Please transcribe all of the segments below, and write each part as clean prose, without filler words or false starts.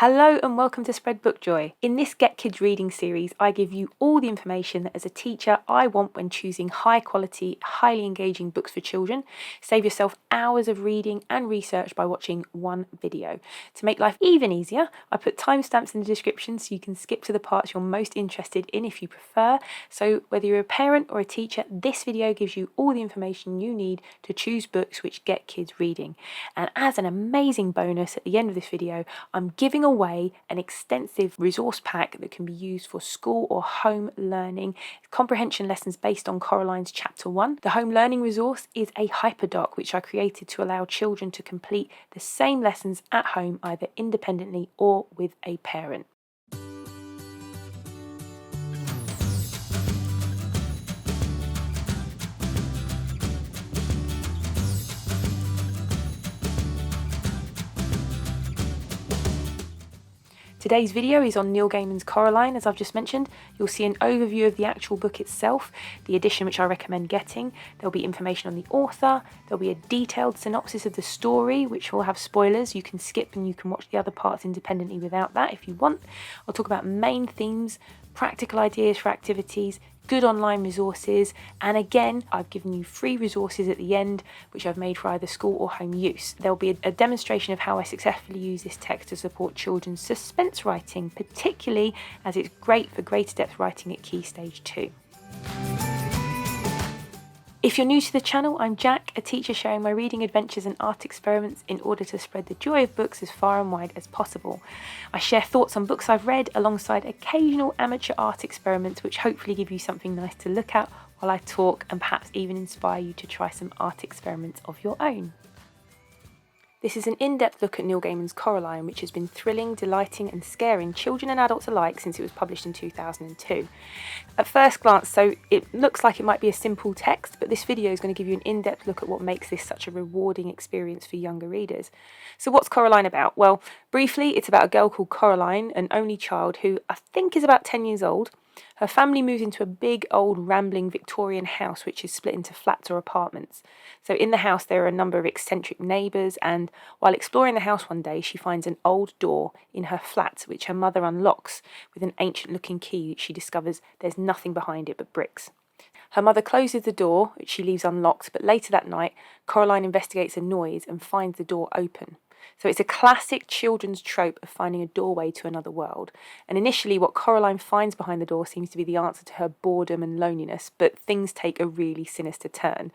Hello and welcome to Spread Book Joy. In this Get Kids Reading series, I give you all the information that as a teacher I want when choosing high quality, highly engaging books for children. Save yourself hours of reading and research by watching one video. To make life even easier, I put timestamps in the description so you can skip to the parts you're most interested in if you prefer. So whether you're a parent or a teacher, this video gives you all the information you need to choose books which get kids reading. And as an amazing bonus at the end of this video, I'm giving away an extensive resource pack that can be used for school or home learning comprehension lessons based on Coraline's chapter 1. The home learning resource is a hyperdoc which I created to allow children to complete the same lessons at home either independently or with a parent. Today's video is on Neil Gaiman's Coraline, as I've just mentioned. You'll see an overview of the actual book itself, the edition which I recommend getting. There'll be information on the author, there'll be a detailed synopsis of the story, which will have spoilers. You can skip and you can watch the other parts independently without that if you want. I'll talk about main themes, practical ideas for activities, good online resources, and again I've given you free resources at the end which I've made for either school or home use. There'll be a demonstration of how I successfully use this text to support children's suspense writing, particularly as it's great for greater depth writing at Key Stage 2. If you're new to the channel, I'm Jack, a teacher sharing my reading adventures and art experiments in order to spread the joy of books as far and wide as possible. I share thoughts on books I've read alongside occasional amateur art experiments which hopefully give you something nice to look at while I talk and perhaps even inspire you to try some art experiments of your own. This is an in-depth look at Neil Gaiman's Coraline, which has been thrilling, delighting and scaring children and adults alike since it was published in 2002. At first glance, so it looks like it might be a simple text, but this video is going to give you an in-depth look at what makes this such a rewarding experience for younger readers. So what's Coraline about? Well, briefly, it's about a girl called Coraline, an only child who I think is about 10 years old. Her family moves into a big, old, rambling Victorian house which is split into flats or apartments. So in the house there are a number of eccentric neighbours, and while exploring the house one day she finds an old door in her flat which her mother unlocks with an ancient-looking key which she discovers there's nothing behind it but bricks. Her mother closes the door, which she leaves unlocked, but later that night Coraline investigates a noise and finds the door open. So it's a classic children's trope of finding a doorway to another world. And initially what Coraline finds behind the door seems to be the answer to her boredom and loneliness, but things take a really sinister turn.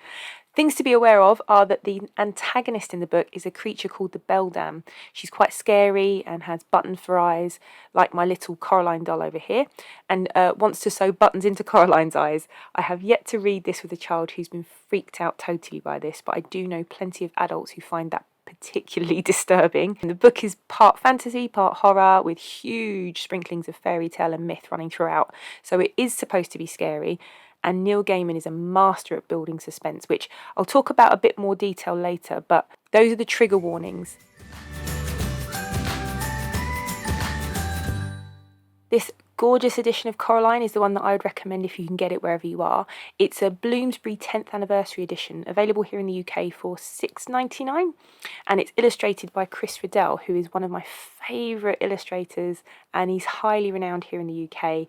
Things to be aware of are that the antagonist in the book is a creature called the Beldam. She's quite scary and has buttons for eyes, like my little Coraline doll over here, and wants to sew buttons into Coraline's eyes. I have yet to read this with a child who's been freaked out totally by this, but I do know plenty of adults who find that particularly disturbing. And the book is part fantasy, part horror, with huge sprinklings of fairy tale and myth running throughout. So it is supposed to be scary, and Neil Gaiman is a master at building suspense, which I'll talk about a bit more detail later, but those are the trigger warnings. This gorgeous edition of Coraline is the one that I would recommend if you can get it wherever you are. It's a Bloomsbury 10th anniversary edition, available here in the UK for £6.99, and it's illustrated by Chris Riddell, who is one of my favourite illustrators, and he's highly renowned here in the UK.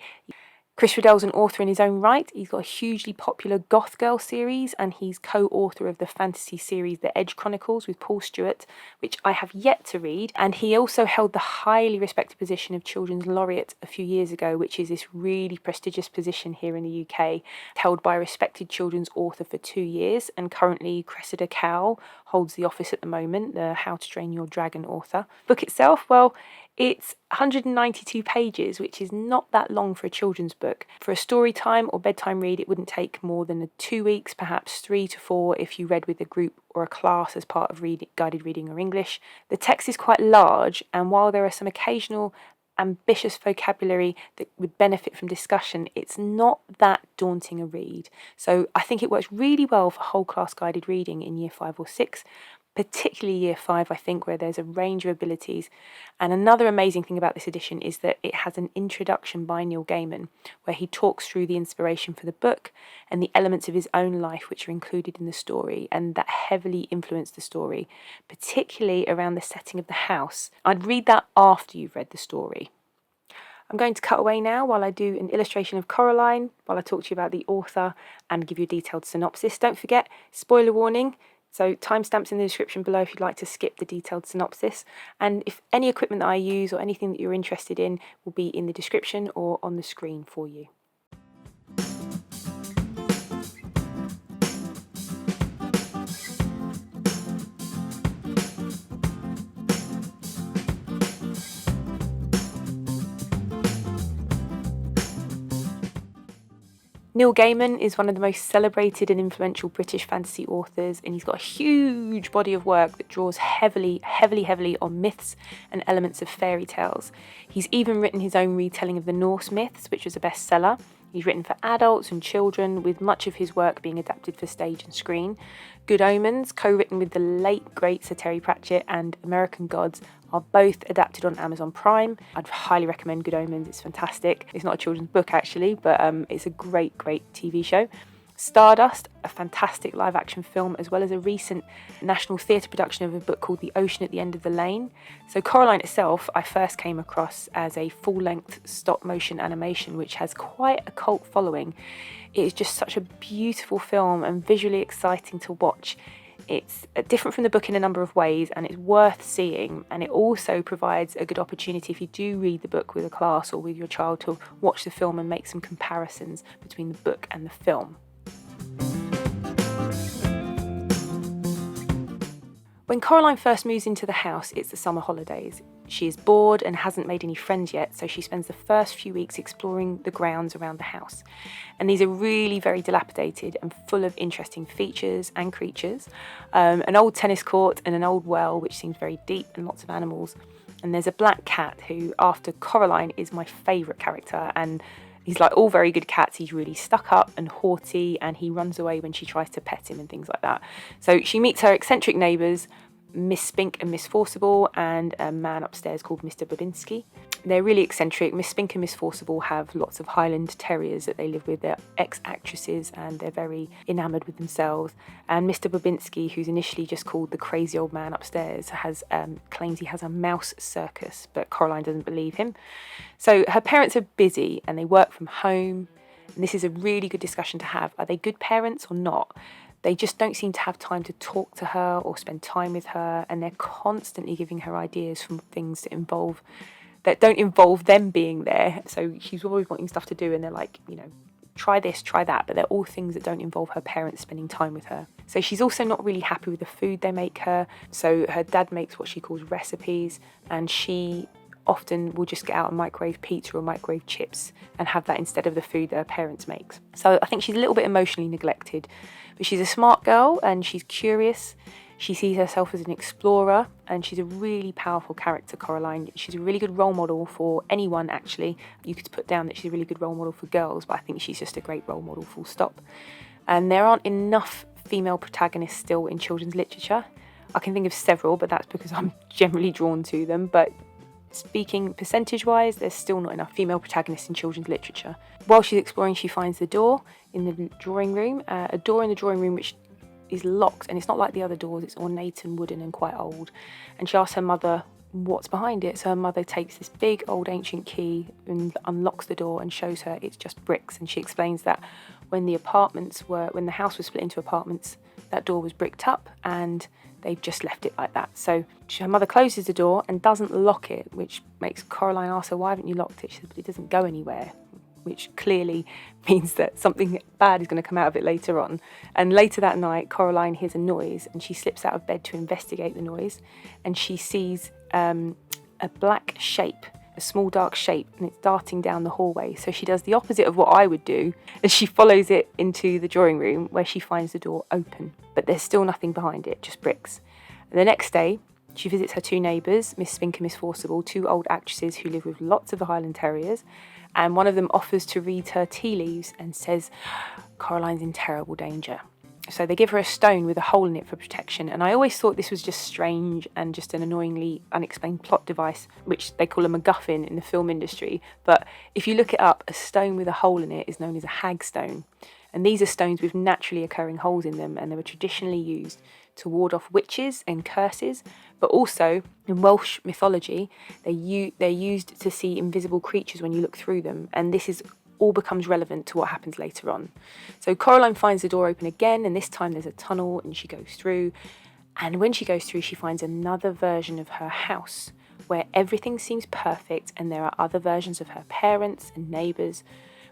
Chris Riddell's an author in his own right. He's got a hugely popular Goth Girl series, and he's co-author of the fantasy series The Edge Chronicles with Paul Stewart, which I have yet to read. And he also held the highly respected position of Children's Laureate a few years ago, which is this really prestigious position here in the UK, held by a respected children's author for 2 years. And currently Cressida Cowell holds the office at the moment, the How to Train Your Dragon author. Book itself, well, it's 192 pages, which is not that long for a children's book. For a story time or bedtime read, it wouldn't take more than 2 weeks, perhaps 3 to 4 if you read with a group or a class as part of guided reading or English. The text is quite large, and while there are some occasional ambitious vocabulary that would benefit from discussion, it's not that daunting a read. So I think it works really well for whole class guided reading in year 5 or 6. particularly year 5, I think, where there's a range of abilities. And another amazing thing about this edition is that it has an introduction by Neil Gaiman, where he talks through the inspiration for the book and the elements of his own life which are included in the story, and that heavily influenced the story, particularly around the setting of the house. I'd read that after you've read the story. I'm going to cut away now while I do an illustration of Coraline, while I talk to you about the author and give you a detailed synopsis. Don't forget, spoiler warning, so timestamps in the description below if you'd like to skip the detailed synopsis. And if any equipment that I use or anything that you're interested in will be in the description or on the screen for you. Neil Gaiman is one of the most celebrated and influential British fantasy authors, and he's got a huge body of work that draws heavily on myths and elements of fairy tales. He's even written his own retelling of the Norse myths, which was a bestseller. He's written for adults and children, with much of his work being adapted for stage and screen. Good Omens, co-written with the late great Sir Terry Pratchett, and American Gods are both adapted on Amazon Prime. I'd highly recommend Good Omens, it's fantastic. It's not a children's book actually, but it's a great TV show. Stardust, a fantastic live action film, as well as a recent National Theatre production of a book called The Ocean at the End of the Lane. So Coraline itself, I first came across as a full-length stop-motion animation, which has quite a cult following. It is just such a beautiful film and visually exciting to watch. It's different from the book in a number of ways, and it's worth seeing, and it also provides a good opportunity if you do read the book with a class or with your child to watch the film and make some comparisons between the book and the film. When Coraline first moves into the house, it's the summer holidays. She is bored and hasn't made any friends yet, so she spends the first few weeks exploring the grounds around the house. And these are really very dilapidated and full of interesting features and creatures. An old tennis court and an old well, which seems very deep, and lots of animals. And there's a black cat who, after Coraline, is my favourite character, and he's like all very good cats. He's really stuck up and haughty, and he runs away when she tries to pet him and things like that. So she meets her eccentric neighbours, Miss Spink and Miss Forcible, and a man upstairs called Mr. Babinski. They're really eccentric. Miss Spink and Miss Forcible have lots of Highland Terriers that they live with. They're ex-actresses and they're very enamoured with themselves. And Mr. Babinski, who's initially just called the crazy old man upstairs, claims he has a mouse circus, but Coraline doesn't believe him. So her parents are busy and they work from home. And this is a really good discussion to have. Are they good parents or not? They just don't seem to have time to talk to her or spend time with her, and they're constantly giving her ideas from things that don't involve them being there. So she's always wanting stuff to do, and they're like, try this, try that, but they're all things that don't involve her parents spending time with her. So she's also not really happy with the food they make her. So her dad makes what she calls recipes, and she often will just get out a microwave pizza or microwave chips and have that instead of the food that her parents makes. So I think she's a little bit emotionally neglected, but she's a smart girl and she's curious. She sees herself as an explorer, and she's a really powerful character, Coraline. She's a really good role model for anyone, actually. You could put down that she's a really good role model for girls, but I think she's just a great role model, full stop. And there aren't enough female protagonists still in children's literature. I can think of several, but that's because I'm generally drawn to them. But speaking percentage-wise, there's still not enough female protagonists in children's literature. While she's exploring, she finds the door in the drawing room, a door in the drawing room which is locked, and it's not like the other doors, it's ornate and wooden and quite old. And she asks her mother what's behind it, so her mother takes this big old ancient key and unlocks the door and shows her it's just bricks. And she explains that when the house was split into apartments, that door was bricked up and they've just left it like that. So her mother closes the door and doesn't lock it, which makes Coraline ask her, why haven't you locked it? She says, but it doesn't go anywhere, which clearly means that something bad is going to come out of it later on. And later that night, Coraline hears a noise and she slips out of bed to investigate the noise, and she sees a black shape, a small dark shape, and it's darting down the hallway. So she does the opposite of what I would do, and she follows it into the drawing room where she finds the door open, but there's still nothing behind it, just bricks. And the next day, she visits her two neighbours, Miss Spink and Miss Forcible, two old actresses who live with lots of the Highland Terriers, and one of them offers to read her tea leaves and says, Coraline's in terrible danger. So they give her a stone with a hole in it for protection, and I always thought this was just strange and just an annoyingly unexplained plot device, which they call a MacGuffin in the film industry. But if you look it up, a stone with a hole in it is known as a hagstone. And these are stones with naturally occurring holes in them, and they were traditionally used to ward off witches and curses, but also in Welsh mythology, they're used to see invisible creatures when you look through them, and this is all becomes relevant to what happens later on. So Coraline finds the door open again, and this time there's a tunnel, and she goes through. And when she goes through, she finds another version of her house where everything seems perfect, and there are other versions of her parents and neighbours,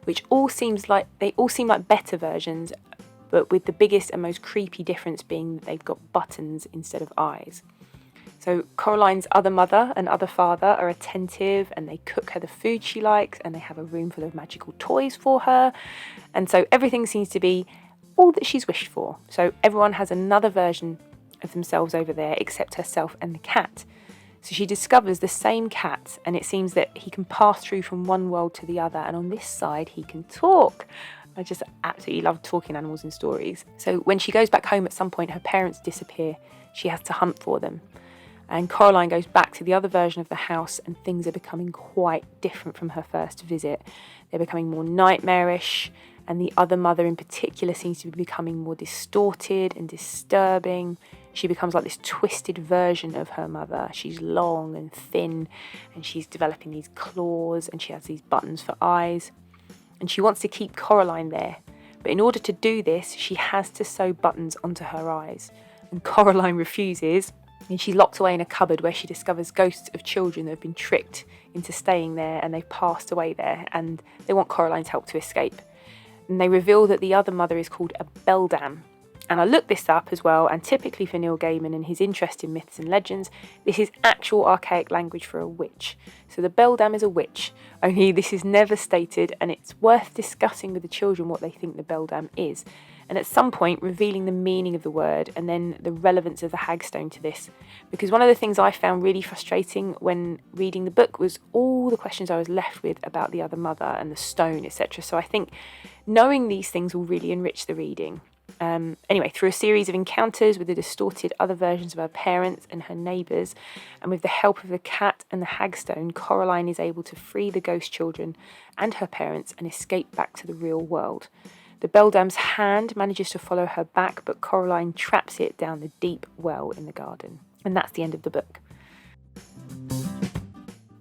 which all seem like better versions, but with the biggest and most creepy difference being that they've got buttons instead of eyes. So Coraline's other mother and other father are attentive, and they cook her the food she likes, and they have a room full of magical toys for her. And so everything seems to be all that she's wished for. So everyone has another version of themselves over there except herself and the cat. So she discovers the same cat, and it seems that he can pass through from one world to the other, and on this side he can talk. I just absolutely love talking animals in stories. So when she goes back home at some point, her parents disappear. She has to hunt for them. And Coraline goes back to the other version of the house, and things are becoming quite different from her first visit. They're becoming more nightmarish, and the other mother in particular seems to be becoming more distorted and disturbing. She becomes like this twisted version of her mother. She's long and thin, and she's developing these claws, and she has these buttons for eyes. And she wants to keep Coraline there, but in order to do this, she has to sew buttons onto her eyes. And Coraline refuses, and she's locked away in a cupboard where she discovers ghosts of children that have been tricked into staying there, and they've passed away there, and they want Coraline's help to escape. And they reveal that the other mother is called a beldam. And I looked this up as well, and typically for Neil Gaiman and his interest in myths and legends, this is actual archaic language for a witch. So the beldam is a witch, only this is never stated, and it's worth discussing with the children what they think the beldam is. And at some point revealing the meaning of the word, and then the relevance of the hagstone to this. Because one of the things I found really frustrating when reading the book was all the questions I was left with about the other mother and the stone, etc. So I think knowing these things will really enrich the reading. Anyway, through a series of encounters with the distorted other versions of her parents and her neighbours, and with the help of the cat and the hagstone, Coraline is able to free the ghost children and her parents and escape back to the real world. The beldam's hand manages to follow her back, but Coraline traps it down the deep well in the garden. And that's the end of the book.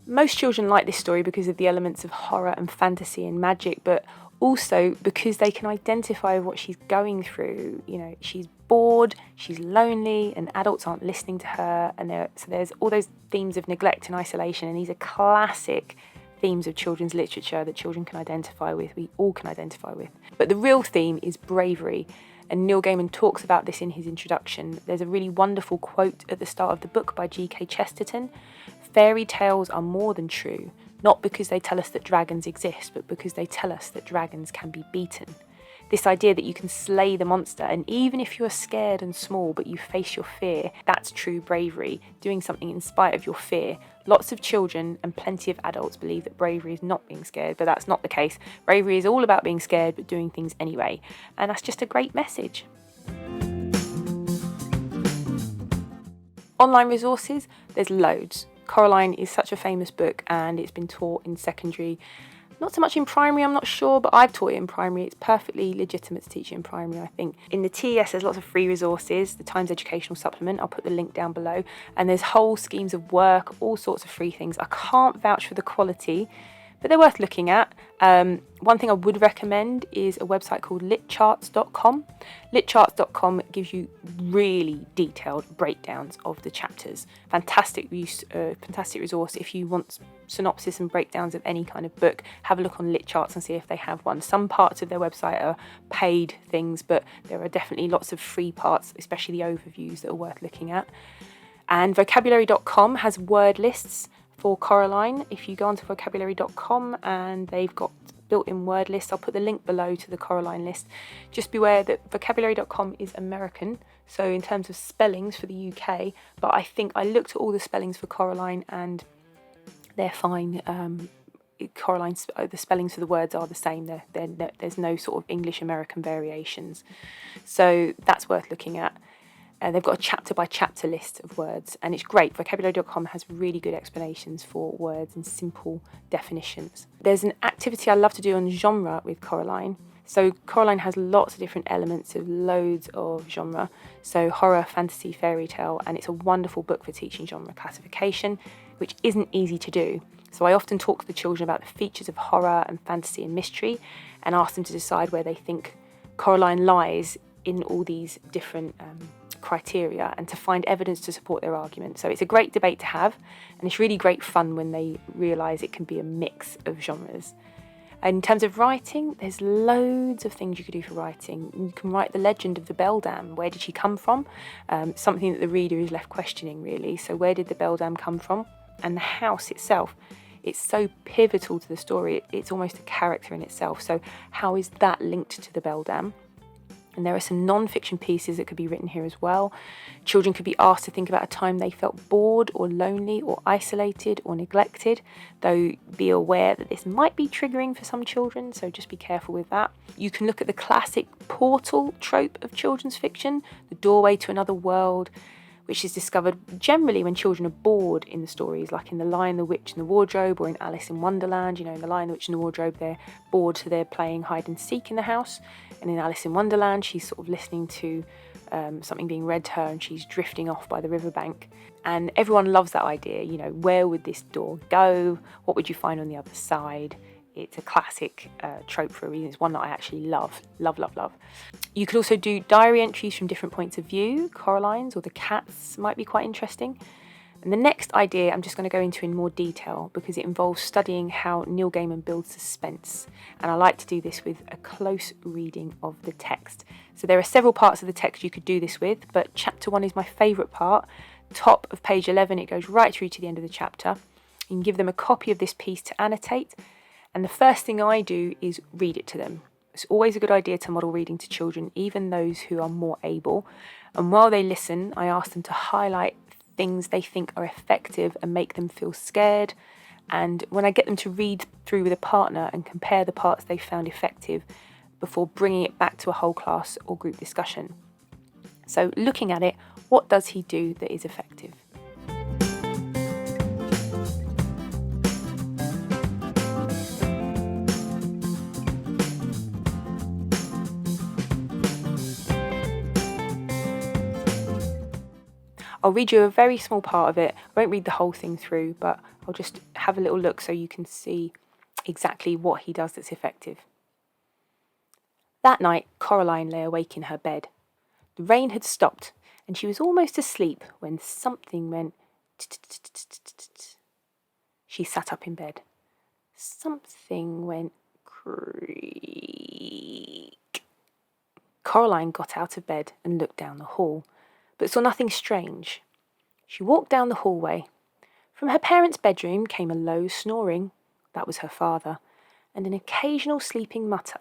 Most children like this story because of the elements of horror and fantasy and magic, but also because they can identify with what she's going through. You know, she's bored, she's lonely, and adults aren't listening to her. And so there's all those themes of neglect and isolation, and these are classic themes of children's literature that children can identify with, we all can identify with. But the real theme is bravery, and Neil Gaiman talks about this in his introduction. There's a really wonderful quote at the start of the book by G.K. Chesterton. "Fairy tales are more than true, not because they tell us that dragons exist, but because they tell us that dragons can be beaten." This idea that you can slay the monster, and even if you are scared and small but you face your fear, that's true bravery, doing something in spite of your fear. Lots of children and plenty of adults believe that bravery is not being scared, but that's not the case. Bravery is all about being scared but doing things anyway, and that's just a great message. Online resources, there's loads. Coraline is such a famous book, and it's been taught in secondary. Not so much in primary, I'm not sure, but I've taught it in primary. It's perfectly legitimate to teach it in primary, I think. In the TES, there's lots of free resources. The Times Educational Supplement, I'll put the link down below. And there's whole schemes of work, all sorts of free things. I can't vouch for the quality, but they're worth looking at. One thing I would recommend is a website called litcharts.com. Litcharts.com gives you really detailed breakdowns of the chapters. Fantastic resource if you want synopsis and breakdowns of any kind of book. Have a look on Litcharts and see if they have one. Some parts of their website are paid things, but there are definitely lots of free parts, especially the overviews, that are worth looking at. And vocabulary.com has word lists for Coraline. If you go onto vocabulary.com, and they've got built-in word lists, I'll put the link below to the Coraline list. Just beware that vocabulary.com is American, so in terms of spellings for the UK, but I think I looked at all the spellings for Coraline and they're fine. Coraline's, the spellings for the words are the same. There's no sort of English-American variations. So that's worth looking at. They've got a chapter-by-chapter list of words, and it's great. Vocabulary.com has really good explanations for words and simple definitions. There's an activity I love to do on genre with Coraline. So Coraline has lots of different elements of loads of genre. So horror, fantasy, fairy tale, and it's a wonderful book for teaching genre classification, which isn't easy to do. So I often talk to the children about the features of horror and fantasy and mystery, and ask them to decide where they think Coraline lies in all these different criteria, and to find evidence to support their argument. So it's a great debate to have, and it's really great fun when they realise it can be a mix of genres. And in terms of writing, there's loads of things you could do for writing. You can write the legend of the beldam. Where did she come from? Something that the reader is left questioning, really. So where did the beldam come from? And the house itself, it's so pivotal to the story. It's almost a character in itself. So how is that linked to the beldam? And there are some non-fiction pieces that could be written here as well. Children could be asked to think about a time they felt bored or lonely or isolated or neglected, though be aware that this might be triggering for some children, so just be careful with that. You can look at the classic portal trope of children's fiction, the doorway to another world, which is discovered generally when children are bored in the stories, like in The Lion, the Witch and the Wardrobe, or in Alice in Wonderland. You know, in The Lion, the Witch and the Wardrobe, they're bored, so they're playing hide and seek in the house. And in Alice in Wonderland, she's sort of listening to something being read to her, and she's drifting off by the riverbank. And everyone loves that idea. You know, where would this door go? What would you find on the other side? It's a classic trope for a reason. It's one that I actually love. You could also do diary entries from different points of view. Coraline's or the cat's might be quite interesting. And the next idea I'm just going to go into in more detail because it involves studying how Neil Gaiman builds suspense. And I like to do this with a close reading of the text. So there are several parts of the text you could do this with, but chapter 1 is my favourite part. Top of page 11, it goes right through to the end of the chapter. You can give them a copy of this piece to annotate. And the first thing I do is read it to them. It's always a good idea to model reading to children, even those who are more able. And while they listen, I ask them to highlight things they think are effective and make them feel scared. And when I get them to read through with a partner and compare the parts they found effective before bringing it back to a whole class or group discussion. So looking at it, what does he do that is effective? I'll read you a very small part of it. I won't read the whole thing through, but I'll just have a little look so you can see exactly what he does that's effective. That night, Coraline lay awake in her bed. The rain had stopped, and she was almost asleep when something went tut-tut-tut-tut-tut. She sat up in bed. Something went creak. Coraline got out of bed and looked down the hall, but saw nothing strange. She walked down the hallway. From her parents' bedroom came a low snoring. That was her father. And an occasional sleeping mutter.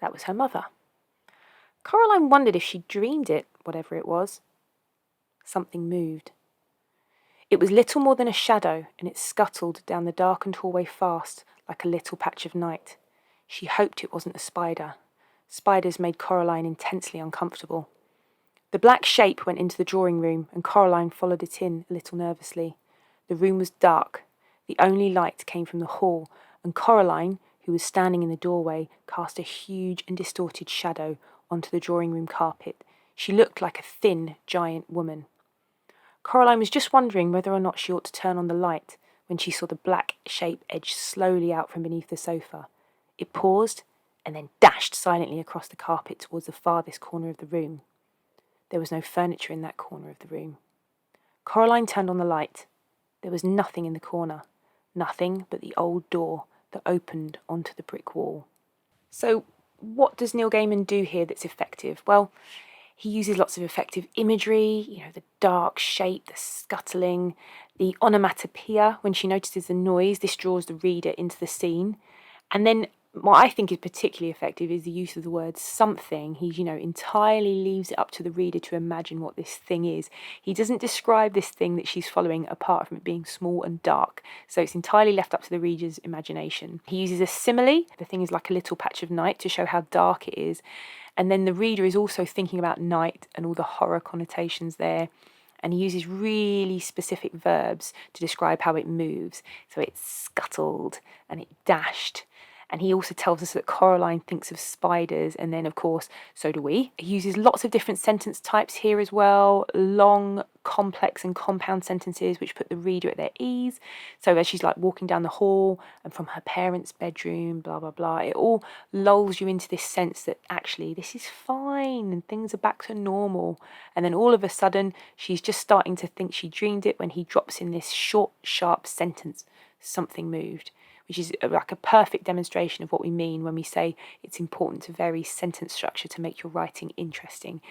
That was her mother. Coraline wondered if she'd dreamed it, whatever it was. Something moved. It was little more than a shadow, and it scuttled down the darkened hallway fast, like a little patch of night. She hoped it wasn't a spider. Spiders made Coraline intensely uncomfortable. The black shape went into the drawing room, and Coraline followed it in a little nervously. The room was dark. The only light came from the hall, and Coraline, who was standing in the doorway, cast a huge and distorted shadow onto the drawing room carpet. She looked like a thin, giant woman. Coraline was just wondering whether or not she ought to turn on the light when she saw the black shape edge slowly out from beneath the sofa. It paused and then dashed silently across the carpet towards the farthest corner of the room. There was no furniture in that corner of the room. Coraline turned on the light. There was nothing in the corner, nothing but the old door that opened onto the brick wall. So, what does Neil Gaiman do here that's effective? Well, he uses lots of effective imagery, the dark shape, the scuttling, the onomatopoeia. When she notices the noise, this draws the reader into the scene. And then what I think is particularly effective is the use of the word something. He, entirely leaves it up to the reader to imagine what this thing is. He doesn't describe this thing that she's following apart from it being small and dark. So it's entirely left up to the reader's imagination. He uses a simile. The thing is like a little patch of night to show how dark it is. And then the reader is also thinking about night and all the horror connotations there. And he uses really specific verbs to describe how it moves. So it's scuttled and it dashed. And he also tells us that Coraline thinks of spiders, and then, of course, so do we. He uses lots of different sentence types here as well, long, complex and compound sentences which put the reader at their ease. So as she's like walking down the hall and from her parents' bedroom, blah, blah, blah, it all lulls you into this sense that actually this is fine and things are back to normal. And then all of a sudden, she's just starting to think she dreamed it when he drops in this short, sharp sentence, something moved, which is like a perfect demonstration of what we mean when we say it's important to vary sentence structure to make your writing interesting.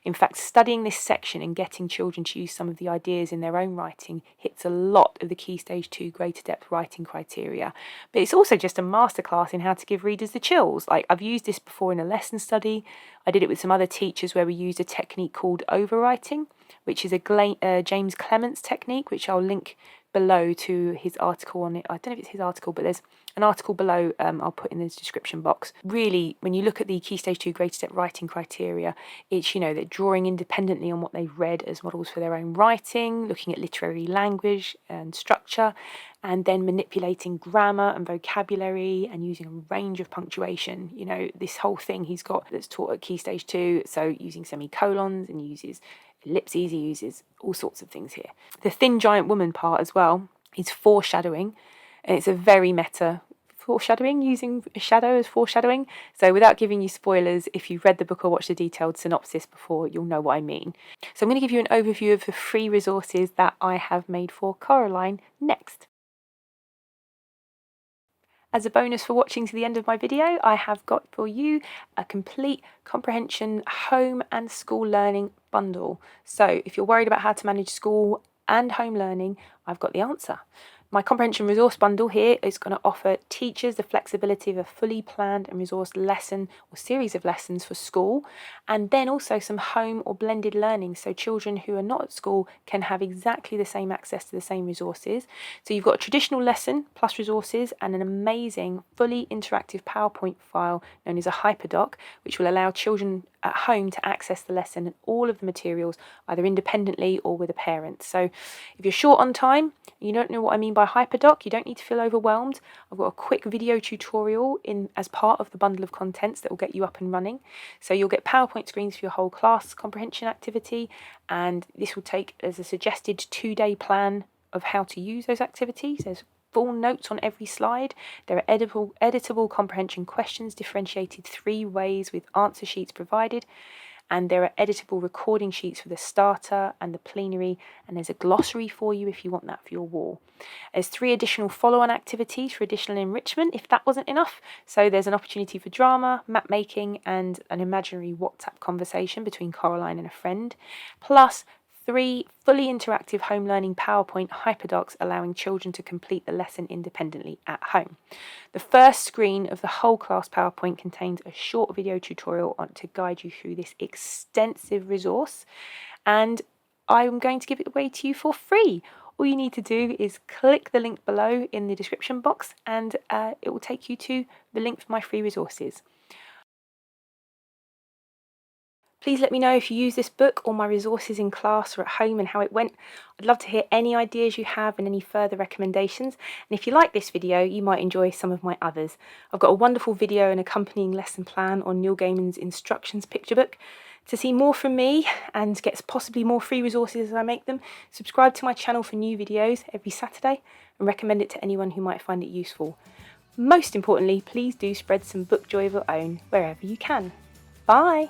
In fact, studying this section and getting children to use some of the ideas in their own writing hits a lot of the Key Stage 2 greater depth writing criteria. But it's also just a masterclass in how to give readers the chills. Like, I've used this before in a lesson study. I did it with some other teachers where we used a technique called overwriting, which is a James Clements technique, which I'll link below to his article on it. I don't know if it's his article, but there's an article below I'll put in the description box. Really, when you look at the Key Stage 2 greater depth writing criteria, it's, they're drawing independently on what they've read as models for their own writing, looking at literary language and structure, and then manipulating grammar and vocabulary and using a range of punctuation. This whole thing he's got that's taught at Key Stage 2, so using semicolons and uses ellipses, he uses all sorts of things here. The thin giant woman part as well is foreshadowing, and it's a very meta foreshadowing, using a shadow as foreshadowing. So without giving you spoilers, if you've read the book or watched a detailed synopsis before, you'll know what I mean. So I'm going to give you an overview of the free resources that I have made for Coraline next. As a bonus for watching to the end of my video, I have got for you a complete comprehension home and school learning bundle. So if you're worried about how to manage school and home learning, I've got the answer. My comprehension resource bundle here is going to offer teachers the flexibility of a fully planned and resourced lesson or series of lessons for school, and then also some home or blended learning, so children who are not at school can have exactly the same access to the same resources. So you've got a traditional lesson plus resources and an amazing fully interactive PowerPoint file known as a hyperdoc, which will allow children at home to access the lesson and all of the materials either independently or with a parent. So if you're short on time, you don't know what I mean by hyperdoc, you don't need to feel overwhelmed. I've got a quick video tutorial as part of the bundle of contents that will get you up and running. So you'll get PowerPoint screens for your whole class comprehension activity, and this will take as a suggested 2-day plan of how to use those activities. There's full notes on every slide. There are editable comprehension questions differentiated 3 ways with answer sheets provided. And there are editable recording sheets for the starter and the plenary, and there's a glossary for you if you want that for your wall. There's 3 additional follow-on activities for additional enrichment if that wasn't enough. So there's an opportunity for drama, map making, and an imaginary WhatsApp conversation between Coraline and a friend, plus 3 fully interactive home learning PowerPoint hyperdocs allowing children to complete the lesson independently at home. The first screen of the whole class PowerPoint contains a short video tutorial to guide you through this extensive resource, and I'm going to give it away to you for free. All you need to do is click the link below in the description box, and it will take you to the link for my free resources. Please let me know if you use this book or my resources in class or at home and how it went. I'd love to hear any ideas you have and any further recommendations. And if you like this video, you might enjoy some of my others. I've got a wonderful video and accompanying lesson plan on Neil Gaiman's instructions picture book. To see more from me and get possibly more free resources as I make them, subscribe to my channel for new videos every Saturday and recommend it to anyone who might find it useful. Most importantly, please do spread some book joy of your own wherever you can. Bye!